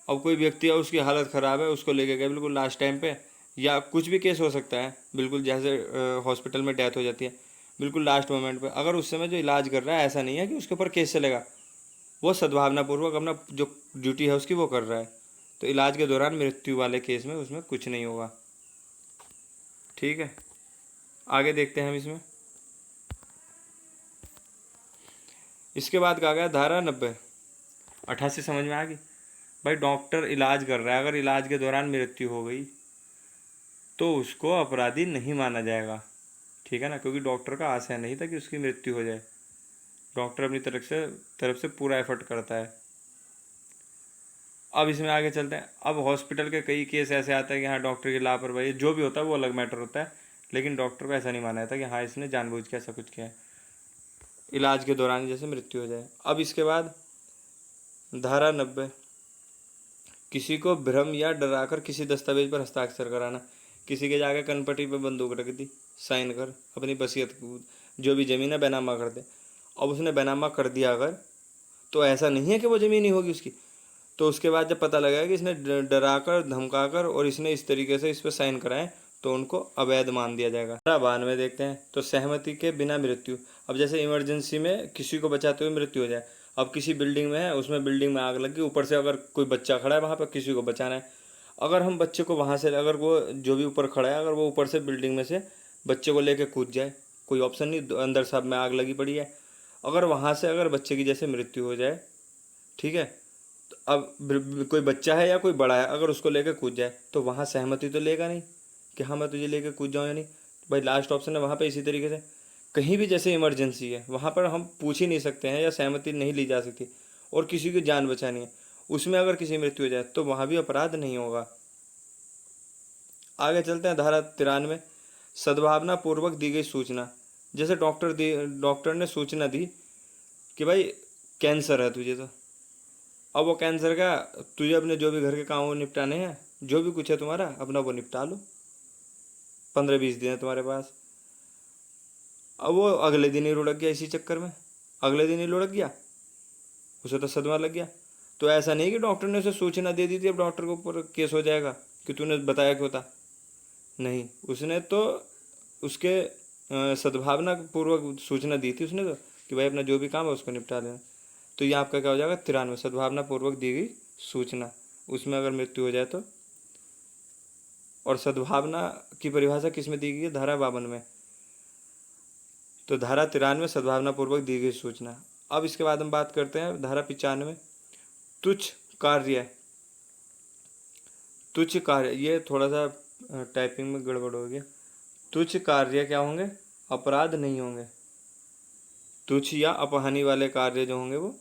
अब कोई व्यक्ति है उसकी हालत ख़राब है, उसको लेके गए बिल्कुल लास्ट टाइम पे, या कुछ भी केस हो सकता है, बिल्कुल जैसे हॉस्पिटल में डेथ हो जाती है बिल्कुल लास्ट मोमेंट पे, अगर उस समय जो इलाज कर रहा है ऐसा नहीं है कि उसके ऊपर केस चलेगा, वो सद्भावनापूर्वक अपना जो ड्यूटी है उसकी वो कर रहा है, तो इलाज के दौरान मृत्यु वाले केस में उसमें कुछ नहीं होगा, ठीक है। आगे देखते हैं हम इसमें। इसके बाद कहा गया धारा 90 88 समझ में आ गई भाई। डॉक्टर इलाज कर रहा है, अगर इलाज के दौरान मृत्यु हो गई तो उसको अपराधी नहीं माना जाएगा, ठीक है ना, क्योंकि डॉक्टर का आशय नहीं था कि उसकी मृत्यु हो जाए, डॉक्टर अपनी तरफ से पूरा एफर्ट करता है। अब इसमें आगे चलते हैं। अब हॉस्पिटल के कई केस ऐसे आते हैं कि हाँ डॉक्टर की लापरवाही, जो भी होता है वो अलग मैटर होता है, लेकिन डॉक्टर को ऐसा नहीं माना जाता कि हाँ इसने जानबूझ के ऐसा कुछ किया है, इलाज के दौरान जैसे मृत्यु हो जाए। अब इसके बाद धारा 90 किसी को भ्रम या डराकर किसी दस्तावेज पर हस्ताक्षर कराना। किसी के जाके कनपट्टी पे बंदूक रख दी, साइन कर अपनी वसीयत, जो भी ज़मीन है बैनामा कर दे। अब उसने बैनामा कर दिया अगर, तो ऐसा नहीं है कि वो ज़मीन ही होगी उसकी, तो उसके बाद जब पता लगेगा कि इसने डराकर धमकाकर और इसने इस तरीके से इस पर साइन कराए तो उनको अवैध मान दिया जाएगा। 92 देखते हैं, तो सहमति के बिना मृत्यु। अब जैसे इमरजेंसी में किसी को बचाते हुए मृत्यु हो जाए, अब किसी बिल्डिंग में है, उसमें बिल्डिंग में आग लगी, ऊपर से अगर कोई बच्चा खड़ा है वहाँ पर किसी को बचाना है, अगर हम बच्चे को वहाँ से, अगर वो जो भी ऊपर खड़ा है अगर वो ऊपर से बिल्डिंग में से बच्चे को लेकर कूद जाए, कोई ऑप्शन नहीं, अंदर सब में आग लगी पड़ी है, अगर वहाँ से अगर बच्चे की जैसे मृत्यु हो जाए, ठीक है, तो अब कोई बच्चा है या कोई बड़ा है अगर उसको लेकर कूद जाए तो वहाँ सहमति तो लेगा नहीं कि हाँ मैं तुझे लेकर कूद जाऊँ या नहीं, भाई लास्ट ऑप्शन है वहाँ पे। इसी तरीके से कहीं भी जैसे इमरजेंसी है वहाँ पर हम पूछ ही नहीं सकते हैं या सहमति नहीं ली जा सकती और किसी की जान बचानी है, उसमें अगर किसी मृत्यु हो जाए तो वहाँ भी अपराध नहीं होगा। आगे चलते हैं धारा 93 सद्भावना पूर्वक दी गई सूचना। जैसे डॉक्टर ने सूचना दी कि भाई कैंसर है तुझे, तो अब वो कैंसर का तुझे अपने जो भी घर के काम निपटाने हैं, जो भी कुछ है तुम्हारा अपना वो निपटा लो, 15-20 दिन है तुम्हारे पास। अब वो अगले दिन ही लुढ़क गया, इसी चक्कर में अगले दिन ही लुढ़क गया, उसे तो सदमा लग गया। तो ऐसा नहीं कि डॉक्टर ने उसे सूचना दे दी थी अब डॉक्टर के ऊपर केस हो जाएगा कि तूने बताया क्यों था, नहीं, उसने तो उसके सद्भावना पूर्वक सूचना दी थी उसने तो कि भाई अपना जो भी काम है उसको निपटा लेना। तो ये आपका क्या हो जाएगा 93 सद्भावना पूर्वक दी गई सूचना, उसमें अगर मृत्यु हो जाए तो। और सद्भावना की परिभाषा किस में दी गई है, धारा 52 में, तो धारा 93 सद्भावना पूर्वक दी गई सूचना। अब इसके बाद हम बात करते हैं धारा 95 तुच्छ कार्य तुच्छ कार्य, ये थोड़ा सा टाइपिंग में गड़बड़ हो गया। तुच्छ कार्य क्या होंगे? अपराध नहीं होंगे। तुच्छ या अपहानि वाले कार्य जो होंगे वो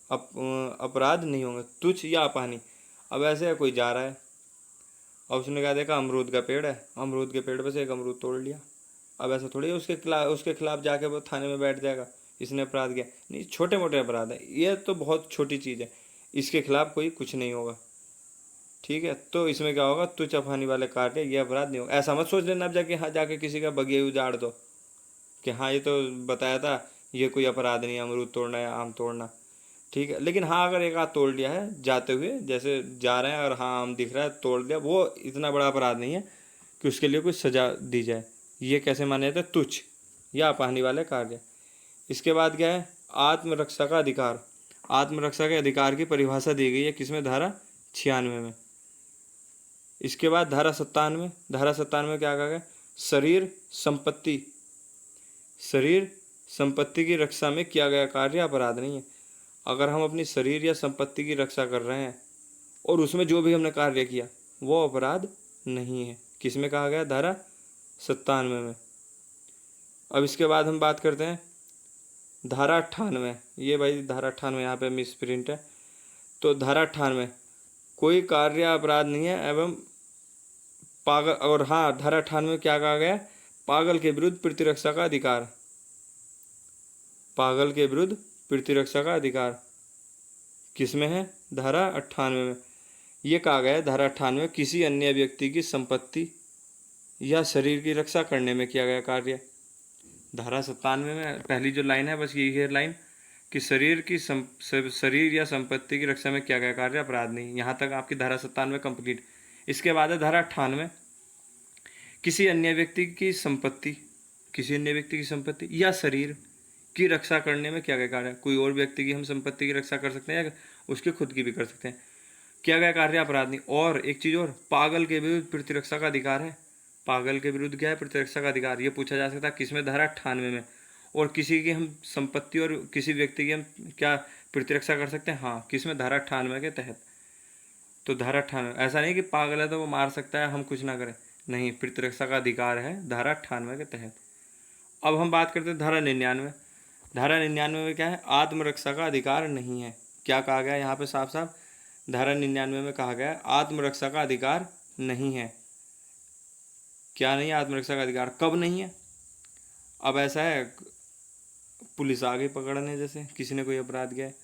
अपराध नहीं होंगे, तुच्छ या अपहानि। अब ऐसे है, कोई जा रहा है, अब उसने क्या देखा, अमरूद का पेड़ है, अमरूद के पेड़ पे से एक अमरूद तोड़ लिया। अब ऐसा थोड़ी है उसके खिलाफ जाके वो थाने में बैठ जाएगा, इसने अपराध किया। नहीं, छोटे मोटे अपराध है, ये तो बहुत छोटी चीज़ है, इसके खिलाफ कोई कुछ नहीं होगा। ठीक है, तो इसमें क्या होगा, तुच्छ अपहानि वाले कार्य, ये अपराध नहीं होगा। ऐसा मत सोच लेना अब जाके, हाँ जाके किसी का बगिया उजाड़ दो कि हाँ ये तो बताया था, ये कोई अपराध नहीं है अमरूद तोड़ना या आम तोड़ना। ठीक है, लेकिन हाँ अगर एक आध तोड़ लिया है जाते हुए, जैसे जा रहे हैं और हाँ आम दिख रहा है तोड़ लिया, वो इतना बड़ा अपराध नहीं है कि उसके लिए कोई सजा दी जाए। ये कैसे माने जाते हैं? तुच्छ या अपहानि वाले कार्य। इसके बाद क्या है? आत्मरक्षा का अधिकार। आत्मरक्षा के अधिकार की परिभाषा दी गई है किसमें? धारा 96 में। इसके बाद धारा 97, धारा 97 क्या कहा गया? शरीर संपत्ति, शरीर संपत्ति की रक्षा में किया गया कार्य अपराध नहीं है। अगर हम अपनी शरीर या संपत्ति की रक्षा कर रहे हैं और उसमें जो भी हमने कार्य किया वो अपराध नहीं है। किसमें कहा गया? धारा 97 में। अब इसके बाद हम बात करते हैं धारा 98। ये भाई धारा 98 यहाँ पे मिस प्रिंट है, तो धारा 98 कोई कार्य अपराध नहीं है एवं पागल, और हाँ धारा 98 में क्या कहा गया? पागल के विरुद्ध प्रतिरक्षा का अधिकार। पागल के विरुद्ध प्रतिरक्षा का अधिकार किसमें है? धारा 98 में। ये कहा गया है धारा 98 किसी अन्य व्यक्ति की संपत्ति या शरीर की रक्षा करने में किया गया कार्य। धारा 97 में पहली जो लाइन है बस यही है लाइन कि शरीर या संपत्ति की रक्षा में किया गया कार्य अपराध नहीं। यहाँ तक आपकी धारा 97 कंप्लीट। इसके बाद है धारा 98 किसी अन्य व्यक्ति की संपत्ति, किसी अन्य व्यक्ति की संपत्ति या शरीर की रक्षा करने में किया गया कार्य। कोई और व्यक्ति की हम संपत्ति की रक्षा कर सकते हैं या उसके खुद की भी कर सकते हैं, किया गया कार्य अपराध नहीं। और एक चीज़ और, पागल के विरुद्ध प्रतिरक्षा का अधिकार है। पागल के विरुद्ध क्या है? प्रतिरक्षा का अधिकार। ये पूछा जा सकता है किसमें? धारा 98 में। और किसी की हम संपत्ति और किसी व्यक्ति की हम क्या प्रतिरक्षा कर सकते हैं? हाँ, किसमें? धारा 98 के तहत। तो धारा 98, ऐसा नहीं कि पागल है तो वो मार सकता है हम कुछ ना करें, नहीं, प्रतिरक्षा का अधिकार है धारा 98 के तहत। अब हम बात करते हैं धारा 99। धारा 99 में क्या है? आत्मरक्षा का अधिकार नहीं है। क्या कहा गया यहाँ पे? साफ साफ धारा 99 में कहा गया आत्मरक्षा का अधिकार नहीं है। क्या नहीं है? आत्मरक्षा का अधिकार। कब नहीं है? अब ऐसा है, पुलिस आ गई पकड़ने, जैसे किसी ने कोई अपराध किया है,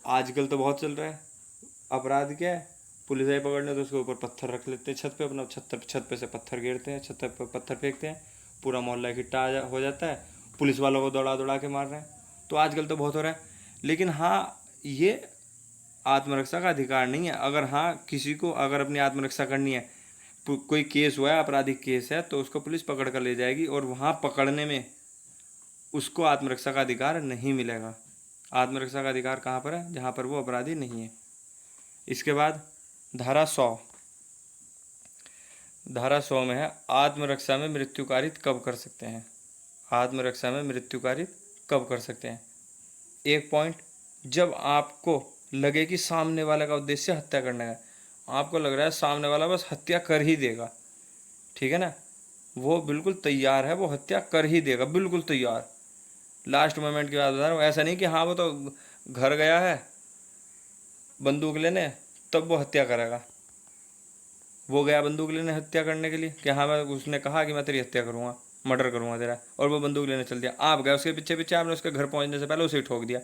आजकल तो बहुत चल रहा है, अपराध क्या है, पुलिस आई पकड़ने तो उसके ऊपर पत्थर रख लेते हैं छत पे, अपना छत पे से पत्थर गिरते हैं, छत पे पत्थर फेंकते हैं, पूरा मोहल्ला इकट्ठा हो जाता है, पुलिस वालों को दौड़ा दौड़ा के मार रहे हैं। तो आजकल तो बहुत हो रहा है। लेकिन हाँ, ये आत्मरक्षा का अधिकार नहीं है। अगर हाँ किसी को अगर अपनी आत्मरक्षा करनी है, कोई केस हुआ है, आपराधिक केस है, तो उसको पुलिस पकड़ कर ले जाएगी और वहाँ पकड़ने में उसको आत्मरक्षा का अधिकार नहीं मिलेगा। आत्मरक्षा का अधिकार कहाँ पर है? जहाँ पर वो अपराधी नहीं है। इसके बाद धारा 100, धारा 100 में है आत्मरक्षा में मृत्यु कारित कब कर सकते हैं? आत्मरक्षा में मृत्यु कारित कब कर सकते हैं? एक पॉइंट, जब आपको लगे कि सामने वाले का उद्देश्य हत्या करना है, आपको लग रहा है सामने वाला बस हत्या कर ही देगा, ठीक है ना, वो बिल्कुल तैयार है, वो हत्या कर ही देगा, बिल्कुल तैयार, लास्ट मोमेंट की बात बता रहा हूँ। ऐसा नहीं कि हाँ वो तो घर गया है बंदूक लेने तब वो हत्या करेगा, वो गया बंदूक लेने हत्या करने के लिए कि हाँ मैं, उसने कहा कि मैं तेरी हत्या करूँगा, मर्डर करूँगा तेरा, और वो बंदूक लेने चल दिया, आप गए उसके पीछे पीछे, आपने उसके घर पहुँचने से पहले उसे ठोक दिया,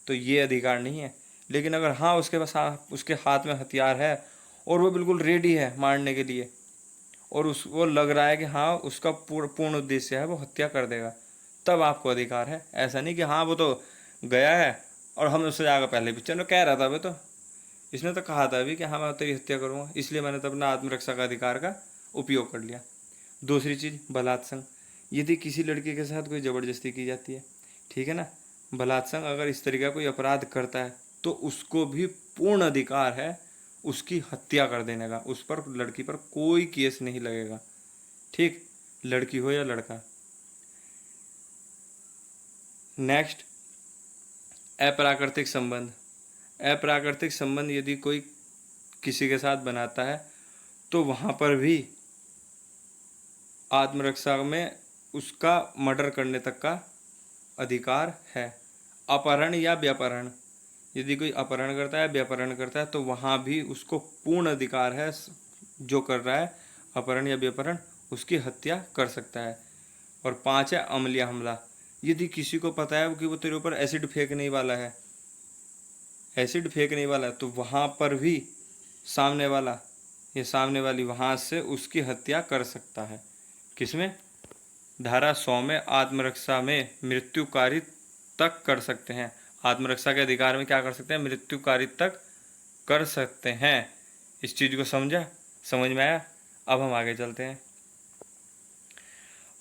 तो ये अधिकार नहीं है। लेकिन अगर हाँ उसके पास उसके हाथ में हथियार है और वो बिल्कुल रेडी है मारने के लिए, और वो लग रहा है कि हाँ उसका पूर्ण उद्देश्य है वो हत्या कर देगा, तब आपको अधिकार है। ऐसा नहीं कि हाँ वो तो गया है और हमने उससे जाकर पहले भी, चलो कह रहा था भाई, तो इसने तो कहा था अभी कि हाँ मैं तेरी हत्या करूँगा, इसलिए मैंने तो अपना आत्मरक्षा का अधिकार का उपयोग कर लिया। दूसरी चीज़, बलात्संग। यदि किसी लड़की के साथ कोई ज़बरदस्ती की जाती है, ठीक है ना, बलात्संग अगर इस तरीके का कोई अपराध करता है तो उसको भी पूर्ण अधिकार है उसकी हत्या कर देने का, उस पर, लड़की पर कोई केस नहीं लगेगा, ठीक, लड़की हो या लड़का। नेक्स्ट, अप्राकृतिक संबंध। अप्राकृतिक संबंध, यदि कोई किसी के साथ बनाता है तो वहाँ पर भी आत्मरक्षा में उसका मर्डर करने तक का अधिकार है। अपहरण या व्यापहरण, यदि कोई अपहरण करता है व्यापहरण करता है तो वहाँ भी उसको पूर्ण अधिकार है, जो कर रहा है अपहरण या व्यापहरण उसकी हत्या कर सकता है। और 5 है अमलिया हमला, यदि किसी को पता है कि वो तेरे ऊपर एसिड फेंकने वाला है, एसिड फेंकने वाला है, तो वहाँ पर भी सामने वाला या सामने वाली वहाँ से उसकी हत्या कर सकता है। किसमें? धारा 100 में आत्मरक्षा में मृत्युकारी तक कर सकते हैं। आत्मरक्षा के अधिकार में क्या कर सकते हैं? मृत्युकारी तक कर सकते हैं। इस चीज़ को समझा, समझ में आया? अब हम आगे चलते हैं।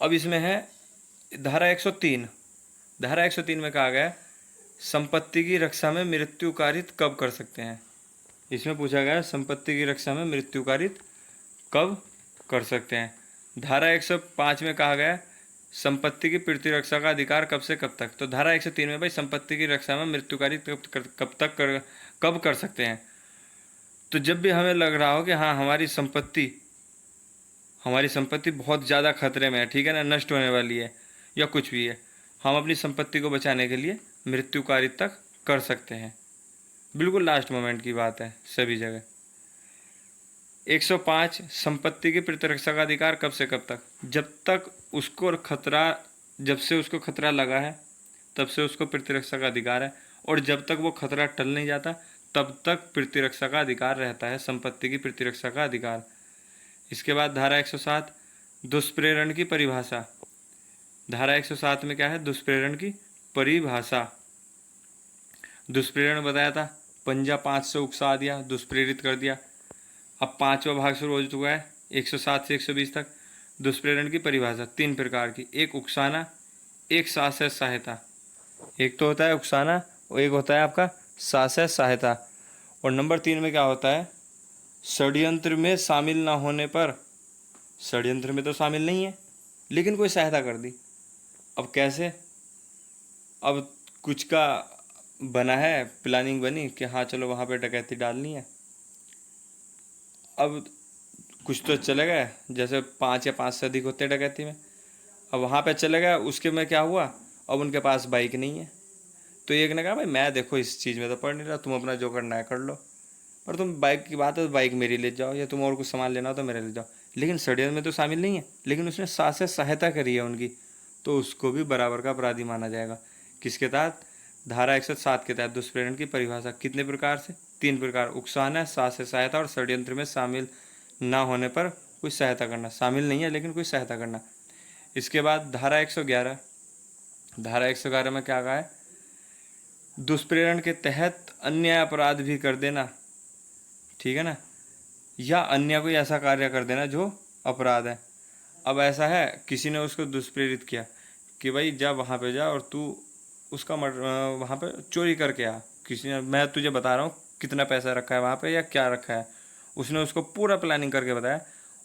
अब इसमें है धारा 103। धारा 103 में कहा गया संपत्ति की रक्षा में मृत्युकारित कब कर सकते हैं। इसमें पूछा गया संपत्ति की रक्षा में मृत्युकारित कब कर सकते हैं। धारा 105 में कहा गया संपत्ति की प्रतिरक्षा का अधिकार कब से कब तक। तो धारा 103 में भाई संपत्ति की रक्षा में मृत्युकारित कब कर सकते हैं। तो जब भी हमें लग रहा हो कि हाँ हमारी संपत्ति बहुत ज़्यादा खतरे में है, ठीक है ना, नष्ट होने वाली है या कुछ भी है, हम अपनी संपत्ति को बचाने के लिए मृत्युकारित तक कर सकते हैं। बिल्कुल लास्ट मोमेंट की बात है सभी जगह। 105 संपत्ति की प्रतिरक्षा का अधिकार कब से कब तक। जब से उसको खतरा लगा है तब से उसको प्रतिरक्षा का अधिकार है, और जब तक वो खतरा टल नहीं जाता तब तक प्रतिरक्षा का अधिकार रहता है, संपत्ति की प्रतिरक्षा का अधिकार। इसके बाद धारा 107 दुष्प्रेरण की परिभाषा। धारा 107 में क्या है? दुष्प्रेरण की परिभाषा। दुष्प्रेरण बताया था, पंजा 5 से उकसा दिया, दुष्प्रेरित कर दिया। अब 5वां भाग शुरू हो चुका है 107 से 120 तक। दुष्प्रेरण की परिभाषा 3 प्रकार की, एक उकसाना, एक साहस्य सहायता। एक तो होता है उकसाना और एक होता है आपका साहस्य सहायता। और नंबर 3 में क्या होता है? षड्यंत्र में शामिल ना होने पर, षड्यंत्र में तो शामिल नहीं है लेकिन कोई सहायता कर दी। अब कैसे? अब कुछ का बना है, प्लानिंग बनी कि हाँ चलो वहाँ पे डकैती डालनी है। अब कुछ तो चले गए, जैसे 5 या 5 से अधिक होते हैं डकैती में। अब वहाँ पे चले गए, उसके में क्या हुआ, अब उनके पास बाइक नहीं है। तो एक ने कहा भाई मैं देखो इस चीज़ में तो पढ़ नहीं रहा, तुम अपना जो करना है कर लो, पर तुम बाइक की बात है तो बाइक मेरी ले जाओ, या तुम और कुछ सामान लेना हो तो मेरे ले जाओ। लेकिन षड्यंत्र में तो शामिल नहीं है, लेकिन उसने साहस्य सहायता करी है उनकी, तो उसको भी बराबर का अपराधी माना जाएगा। किसके तहत? धारा 107 के तहत। दुष्प्रेरण की परिभाषा कितने प्रकार से? 3 प्रकार, उकसाना, साहस्य सहायता और षड्यंत्र में शामिल ना होने पर कोई सहायता करना। शामिल नहीं है लेकिन कोई सहायता करना। इसके बाद धारा 111। धारा 111 में क्या कहा है? दुष्प्रेरण के तहत अन्य अपराध भी कर देना, ठीक है ना, या अन्य कोई ऐसा कार्य कर देना जो अपराध है। अब ऐसा है किसी ने उसको दुष्प्रेरित किया कि भाई जा वहाँ पे जा और तू उसका वहाँ पे चोरी करके आ। किसी ने, मैं तुझे बता रहा हूँ कितना पैसा रखा है वहाँ पे या क्या रखा है, उसने उसको पूरा प्लानिंग करके बताया,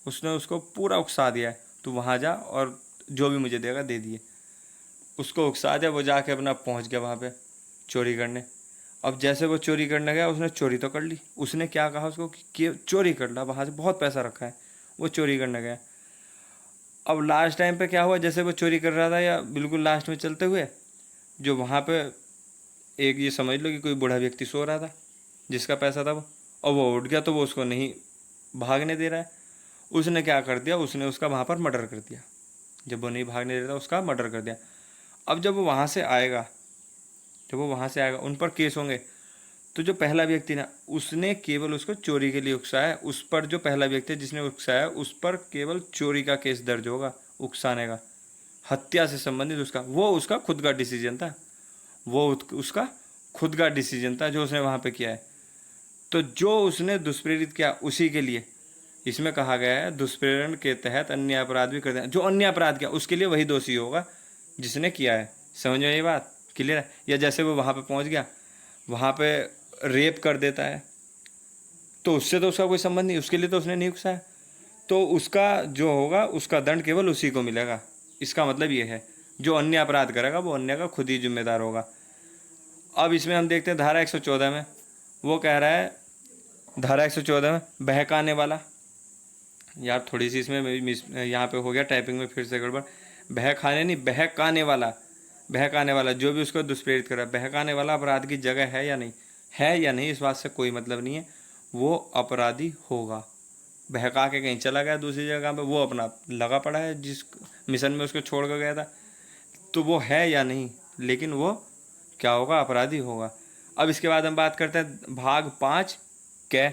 उसने उसको पूरा उकसा दिया है, तू वहाँ जा और जो भी मुझे देगा दे दिए। उसको उकसा दिया, वो जाके अपना पहुँच गया वहाँ पे चोरी करने। अब जैसे वो चोरी करने गया, उसने चोरी तो कर ली, उसने क्या कहा उसको कि चोरी कर ला, वहाँ से बहुत पैसा रखा है, वो चोरी करने गया। अब लास्ट टाइम पे क्या हुआ, जैसे वो चोरी कर रहा था या बिल्कुल लास्ट में चलते हुए, जो वहाँ पे एक ये समझ लो कि कोई बूढ़ा व्यक्ति सो रहा था जिसका पैसा था वो, और वो उठ गया तो वो उसको नहीं भागने दे रहा है। उसने क्या कर दिया, उसने उसका वहाँ पर मर्डर कर दिया। जब वो नहीं भागने दे रहा उसका मर्डर कर दिया। अब जब वो वहाँ से आएगा, उन पर केस होंगे, तो जो पहला व्यक्ति ना, उसने केवल उसको चोरी के लिए उकसाया, उस पर जो पहला व्यक्ति जिसने उकसाया उस पर केवल चोरी का केस दर्ज होगा, उकसाने का। हत्या से संबंधित उसका खुद का डिसीजन था, उसका खुद का डिसीजन था जो उसने वहाँ पे किया है। तो जो उसने दुष्प्रेरित किया उसी के लिए इसमें कहा गया है दुष्प्रेरण के तहत अन्य अपराध भी कर देना। जो अन्य अपराध किया उसके लिए वही दोषी होगा जिसने किया है। समझ में ये बात क्लियर है? या जैसे वो वहाँ पे पहुँच गया, वहाँ पे रेप कर देता है, तो उससे तो उसका कोई संबंध नहीं, उसके लिए तो उसने नहीं उकसाया, तो उसका जो होगा उसका दंड केवल उसी को मिलेगा। इसका मतलब ये है जो अन्य अपराध करेगा वो अन्य का खुद ही जिम्मेदार होगा। अब इसमें हम देखते हैं धारा 114 में वो कह रहा है धारा 114 में बहकाने वाला, यार थोड़ी सी इसमें यहाँ पे हो गया टाइपिंग में फिर से गड़बड़, बहकाने नहीं, बहकाने वाला, बहकाने वाला जो भी उसको दुष्प्रेरित कर रहा है, बहकाने वाला अपराध की जगह है या नहीं, है या नहीं, इस बात से कोई मतलब नहीं है, वो अपराधी होगा। बहका के कहीं चला गया दूसरी जगह पे, वो अपना लगा पड़ा है जिस मिशन में उसको छोड़ कर गया था, तो वो है या नहीं, लेकिन वो क्या होगा, अपराधी होगा। अब इसके बाद हम बात करते हैं भाग 5 कै।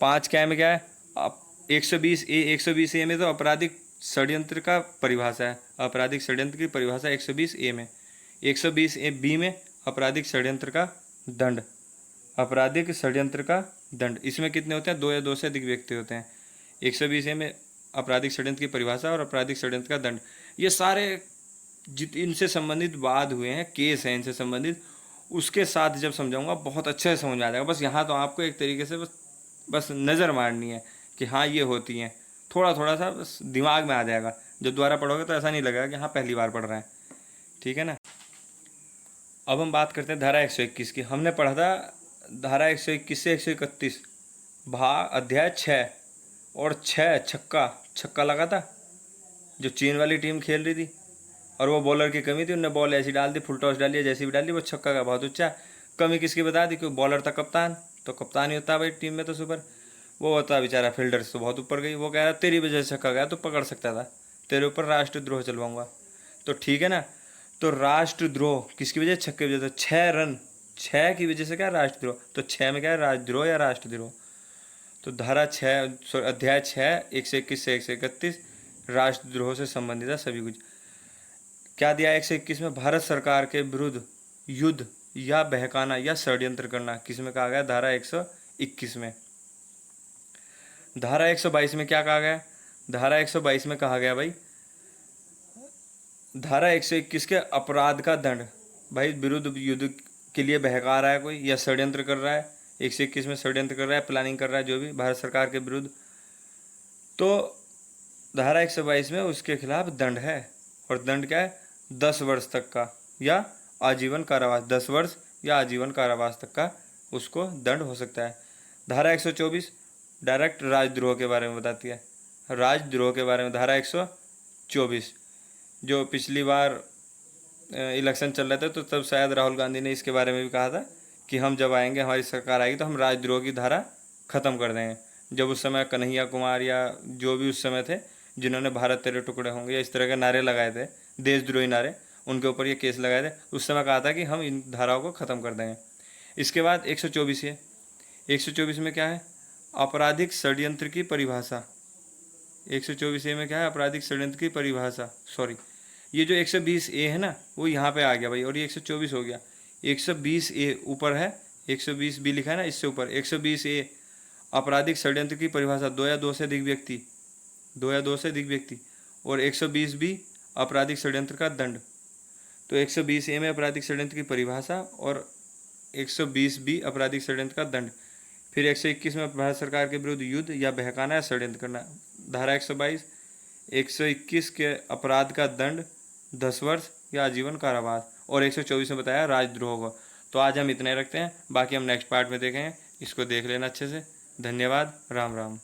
5 कै में क्या है, अब 120A में तो आपराधिक षड्यंत्र का परिभाषा है, आपराधिक षड्यंत्र की परिभाषा 120A में। 120B में आपराधिक षड्यंत्र का दंड, आपराधिक षड्यंत्र का दंड, इसमें कितने होते हैं, 2 या 2 से अधिक व्यक्ति होते हैं। 120A में आपराधिक षड्यंत्र की परिभाषा और आपराधिक षड्यंत्र का दंड, ये सारे इनसे संबंधित वाद हुए हैं, केस हैं इनसे संबंधित, उसके साथ जब समझाऊंगा बहुत अच्छे से समझ में आ जाएगा। बस यहाँ तो आपको एक तरीके से बस नज़र मारनी है कि हाँ ये होती हैं, थोड़ा थोड़ा सा बस दिमाग में आ जाएगा। जब दोबारा पढ़ोगे तो ऐसा नहीं लगेगा कि हाँ पहली बार पढ़ रहे हैं, ठीक है ना। अब हम बात करते हैं धारा 121 की। हमने पढ़ा था धारा 121 से 131 अध्याय 6, और 6 छक्का लगा था, जो चीन वाली टीम खेल रही थी और वो बॉलर की कमी थी, उनने बॉल ऐसी डाल दी, फुल टॉस डाली, जैसी भी डाली वो छक्का का बहुत ऊंचा। कमी किसकी बता दी, क्योंकि बॉलर था कप्तान, तो कप्तान ही होता है भाई टीम में तो सुपर, वो होता बेचारा फील्डर तो बहुत ऊपर गई। वो कह रहा तेरी वजह से छक्का गया, तो पकड़ सकता था, तेरे ऊपर राष्ट्रद्रोह चलवाऊंगा, तो ठीक है ना। तो राष्ट्रद्रोह किसकी वजह, छक्के की वजह से, 6 रन, 6 की वजह से क्या राष्ट्रद्रोह, तो 6 में क्या है, राजद्रोह या राष्ट्रद्रोह। तो धारा 6 अध्याय 6 121 से 131 राष्ट्रद्रोह से संबंधित है सभी कुछ। क्या दिया 121 में, भारत सरकार के विरुद्ध युद्ध या बहकाना या षड्यंत्र करना, किस में कहा गया, धारा 121 में। धारा 122 में क्या कहा गया, धारा 122 में कहा गया भाई, धारा 121 के अपराध का दंड, भाई विरुद्ध युद्ध के लिए बहका रहा है कोई या षड्यंत्र कर रहा है, 121 में षड्यंत्र कर रहा है, प्लानिंग कर रहा है जो भी भारत सरकार के विरुद्ध, तो धारा 122 में उसके खिलाफ दंड है। और दंड क्या है, 10 वर्ष तक का या आजीवन कारावास, 10 वर्ष या आजीवन कारावास तक का उसको दंड हो सकता है। धारा 124 डायरेक्ट राजद्रोह के बारे में बताती है, राजद्रोह के बारे में धारा 124, जो पिछली बार इलेक्शन चल रहे थे तो तब शायद राहुल गांधी ने इसके बारे में भी कहा था कि हम जब आएंगे, हमारी सरकार आएगी तो हम राजद्रोह की धारा ख़त्म कर देंगे। जब उस समय कन्हैया कुमार या जो भी उस समय थे जिन्होंने भारत तेरे टुकड़े होंगे या इस तरह के नारे लगाए थे, देशद्रोही नारे, उनके ऊपर ये केस लगाए थे, उस समय कहा था कि हम इन धाराओं को ख़त्म कर देंगे। इसके बाद 124 है, 124 में क्या है, आपराधिक षड्यंत्र की परिभाषा, 124A में क्या है, आपराधिक षड्यंत्र की परिभाषा, सॉरी ये जो 120A है ना वो यहाँ पे आ गया भाई, और ये 124 हो गया। 120A ऊपर है, 120B लिखा है ना इससे ऊपर, 120A आपराधिक षड्यंत्र की परिभाषा, 2 या 2 से अधिक व्यक्ति, 2 या 2 से अधिक व्यक्ति, और 120B आपराधिक षड्यंत्र का दंड। तो 120A में आपराधिक षड्यंत्र की परिभाषा और 120B आपराधिक षड्यंत्र का दंड। फिर 121 में भारत सरकार के विरुद्ध युद्ध या बहकाना या षड्यंत्र करना, धारा 122, 121 के अपराध का दंड 10 वर्ष या आजीवन कारावास, और 124 में बताया राजद्रोह को। तो आज हम इतने रखते हैं, बाकी हम नेक्स्ट पार्ट में देखेंगे, इसको देख लेना अच्छे से। धन्यवाद, राम राम।